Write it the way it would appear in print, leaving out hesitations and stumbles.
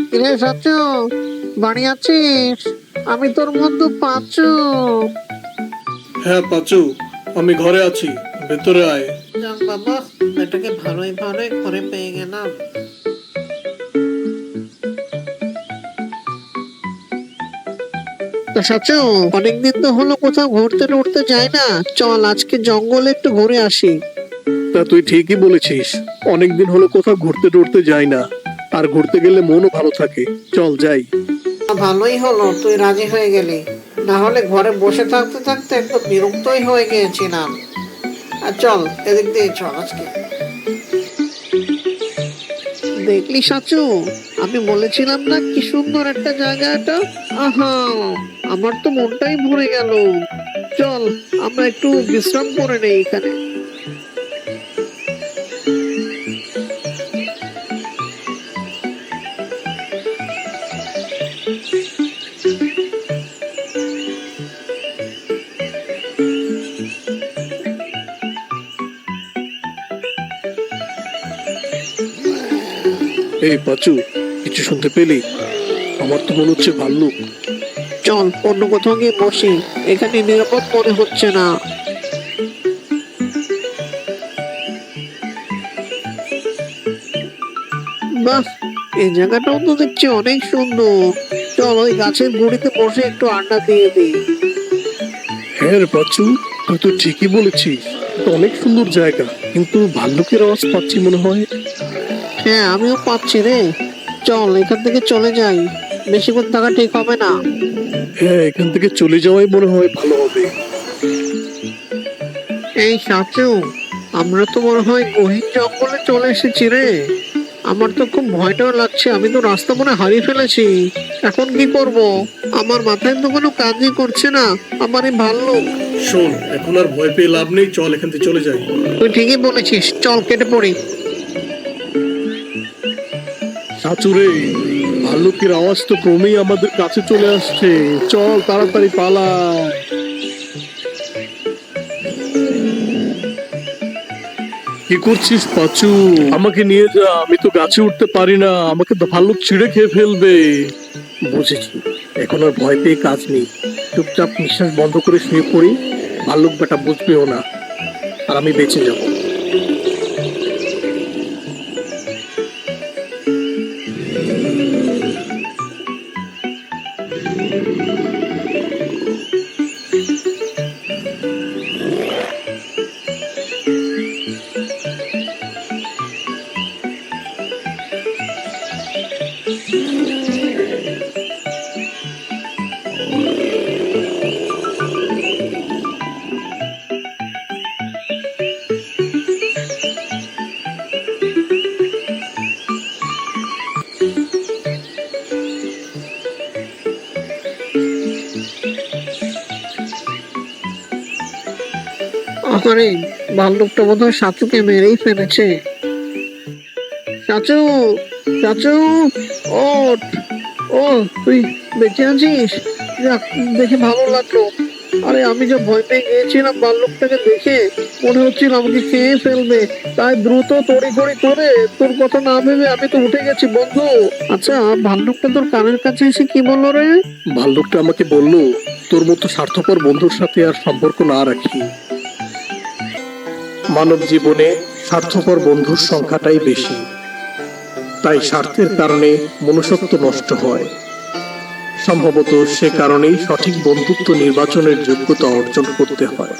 কিরে সাচু, বাড়ি আছিস? আমি তোর বন্ধু পাঁচু। হ্যাঁ পাচু, আমি ঘরে আছি, ভেতরে আয়। যাক বাবা, এটাকে ভালোই ভালোই ঘরে পেয়ে গেলাম। তা সাচু, অনেকদিন তো হলো কোথাও ঘুরতে টুরতে যাই না। চল আজকে জঙ্গলে একটু ঘুরে আসি। তা তুই ঠিকই বলেছিস, অনেকদিন হলো কোথাও ঘুরতে টুরতে যাই না, আর ঘুরতে গেলে মনও ভালো থাকে। চল যাই। ভালোই হলো তুই রাজি হয়ে গেলি, না হলে ঘরে বসে থাকতে থাকতে একটু বিরক্তই হয়ে গিয়েছিলাম। আর চল, এদিক দিয়ে চল আজকে। দেখলি সাচু, আমি বলেছিলাম না কি সুন্দর একটা জায়গা এটা। আহা, আমার তো মনটাই ভরে গেল। চল আমরা একটু বিশ্রাম করে নেই এখানে। এই পাচু, কিছু শুনতে পেলি? আমার তো মনে হচ্ছে ভাল্লুক। চল অন্য কোথাও গিয়ে বসি, এখানে নিরাপদ মনে হচ্ছে না। বাহ, এই জায়গাটাও তো দেখছি অনেক সুন্দর। চল ওই গাছের গুড়িতে বসে একটু আড্ডা দিয়ে দিই। হ্যাঁ রে পাচু, তুই তো ঠিকই বলেছিস, এটা অনেক সুন্দর জায়গা, কিন্তু ভাল্লুকের আওয়াজ পাচ্ছি মনে হয়। হ্যাঁ আমিও পাচ্ছি রে। চল এখান থেকে চলে যাই, বেশিক্ষণ থাকা ঠিক হবে না। হ্যাঁ, এখান থেকে চলে যাওয়াই মনে হয় ভালো হবে। এই সাচু, আমরা তো মনে হয় গহীন জঙ্গলে চলে এসেছি রে। আমার তো খুব ভয়টাও লাগছে, আমি তো রাস্তা মনে হারিয়ে ফেলেছি। এখন কি করব? আমার মাথায় তো কোনো কাজই করছে না। আমার এই ভাল্লুক। শোন, এখন আর ভয় পেয়ে লাভ নেই, চল এখান থেকে চলে যাই। তুই ঠিকই বলেছিস, চল কেটে পড়ি। সাচুরে, ভাল্লুকের আওয়াজ তো ক্রমেই আমাদের কাছে চলে আসছে, চল তাড়াতাড়ি পালাই। কি করছিস পাচু? আমাকে নিয়ে যা, আমি তো গাছে উঠতে পারি না, আমাকে তো ভাল্লুক ছিঁড়ে খেয়ে ফেলবে। বুঝেছি, এখন আর ভয় পেয়ে কাজ নেই, চুপচাপ নিঃশ্বাস বন্ধ করে শুয়ে পড়ি, ভাল্লুক বেটা বুঝবেও না, আর আমি বেঁচে যাবো। আরে, ভাল্লুকটা বোধহয় সাচুকে মেরেই ফেলেছে। চাচু, চাচু, ওঠ। ও, তুই বেঁচে আছিস? যাক, দেখে ভালো লাগলো। আরে আমি যে ভয় পেয়ে গিয়েছিলাম ভাল্লুকটাকে দেখে, মনে হচ্ছিল আমাকে খেয়ে ফেলবে। তাই দ্রুত তড়িঘড়ি করে তোর কথা না ভেবে আমি তো উঠে গেছি বন্ধু। আচ্ছা, ভাল্লুকটা তোর কানের কাছে এসে কি বললো রে? ভাল্লুকটা আমাকে বলল, তোর মতো স্বার্থপর বন্ধুর সাথে আর সম্পর্ক না রাখি। মানব জীবনে স্বার্থপর বন্ধুর সংখ্যাটাই বেশি, তাই স্বার্থের কারণে মনুষ্যত্ব নষ্ট হয়। সম্ভবত সে কারণেই সঠিক বন্ধুত্ব নির্বাচনের যোগ্যতা অর্জন করতে হয়।